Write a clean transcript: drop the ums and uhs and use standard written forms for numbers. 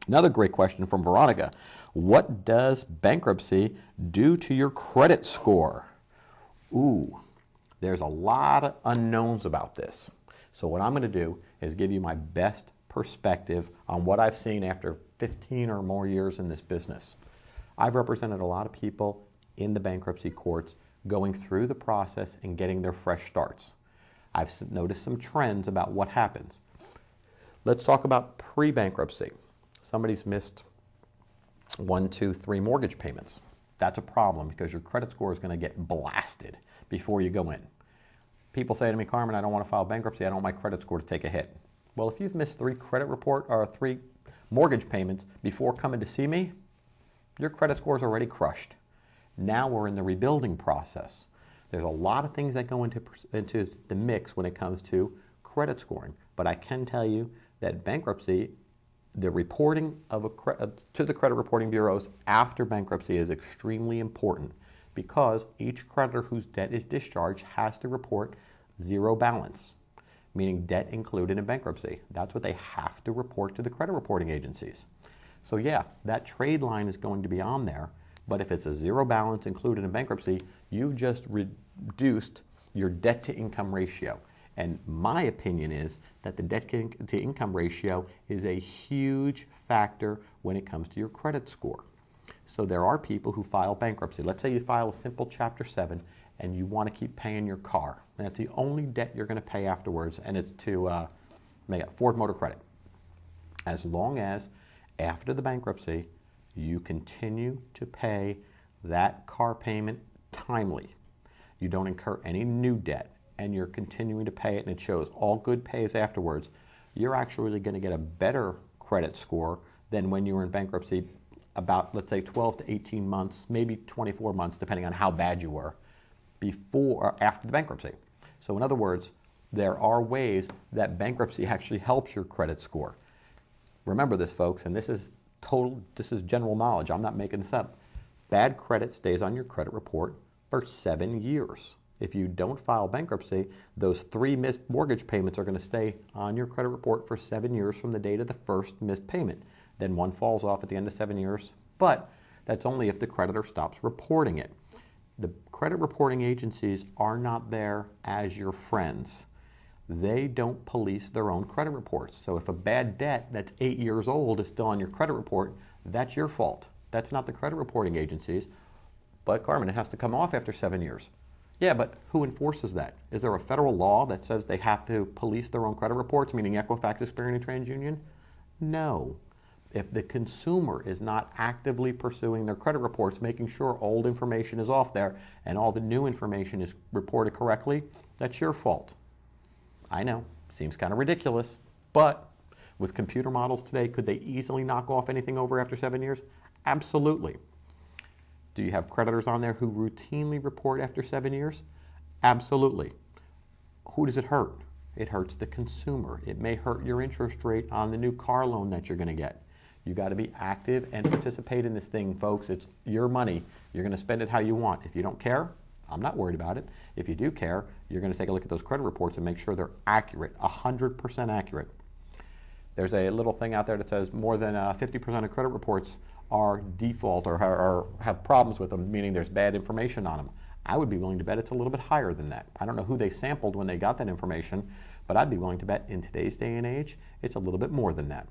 Another great question from Veronica. What does bankruptcy do to your credit score? Ooh, there's a lot of unknowns about this. So what I'm going to do is give you my best perspective on what I've seen after 15 or more years in this business. I've represented a lot of people in the bankruptcy courts going through the process and getting their fresh starts. I've noticed some trends about what happens. Let's talk about pre-bankruptcy. Somebody's missed 1, 2, 3 mortgage payments. That's a problem because your credit score is going to get blasted before you go in. People say to me, Carmen, I don't want to file bankruptcy. I don't want my credit score to take a hit. Well, if you've missed 3 mortgage payments before coming to see me, your credit score is already crushed. Now we're in the rebuilding process. There's a lot of things that go into the mix when it comes to credit scoring. But I can tell you that bankruptcy, the reporting of to the credit reporting bureaus after bankruptcy is extremely important because each creditor whose debt is discharged has to report zero balance, meaning debt included in bankruptcy. That's what they have to report to the credit reporting agencies. So yeah, that trade line is going to be on there, but if it's a zero balance included in bankruptcy, you've just reduced your debt to income ratio. And my opinion is that the debt to income ratio is a huge factor when it comes to your credit score. So there are people who file bankruptcy. Let's say you file a simple Chapter 7 and you want to keep paying your car. And that's the only debt you're going to pay afterwards, and it's to Ford Motor Credit. As long as after the bankruptcy you continue to pay that car payment timely, you don't incur any new debt, and you're continuing to pay it and it shows all good pays afterwards, you're actually going to get a better credit score than when you were in bankruptcy about, let's say, 12 to 18 months, maybe 24 months, depending on how bad you were, before or after the bankruptcy. So in other words, there are ways that bankruptcy actually helps your credit score. Remember this, folks, and this is general knowledge. I'm not making this up. Bad credit stays on your credit report for 7 years. If you don't file bankruptcy, those 3 missed mortgage payments are going to stay on your credit report for 7 years from the date of the first missed payment. Then one falls off at the end of 7 years, but that's only if the creditor stops reporting it. The credit reporting agencies are not there as your friends. They don't police their own credit reports. So if a bad debt that's 8 years old is still on your credit report, that's your fault. That's not the credit reporting agencies. But Carmen, it has to come off after 7 years. Yeah, but who enforces that? Is there a federal law that says they have to police their own credit reports, meaning Equifax, Experian, and TransUnion? No. If the consumer is not actively pursuing their credit reports, making sure old information is off there and all the new information is reported correctly, that's your fault. I know, seems kind of ridiculous, but with computer models today, could they easily knock off anything over after 7 years? Absolutely. Do you have creditors on there who routinely report after 7 years? Absolutely. Who does it hurt? It hurts the consumer. It may hurt your interest rate on the new car loan that you're going to get. You got to be active and participate in this thing, folks. It's your money. You're going to spend it how you want. If you don't care, I'm not worried about it. If you do care, you're going to take a look at those credit reports and make sure they're accurate, 100% accurate. There's a little thing out there that says more than 50% of credit reports are default or have problems with them, meaning there's bad information on them. I would be willing to bet it's a little bit higher than that. I don't know who they sampled when they got that information, but I'd be willing to bet in today's day and age, it's a little bit more than that.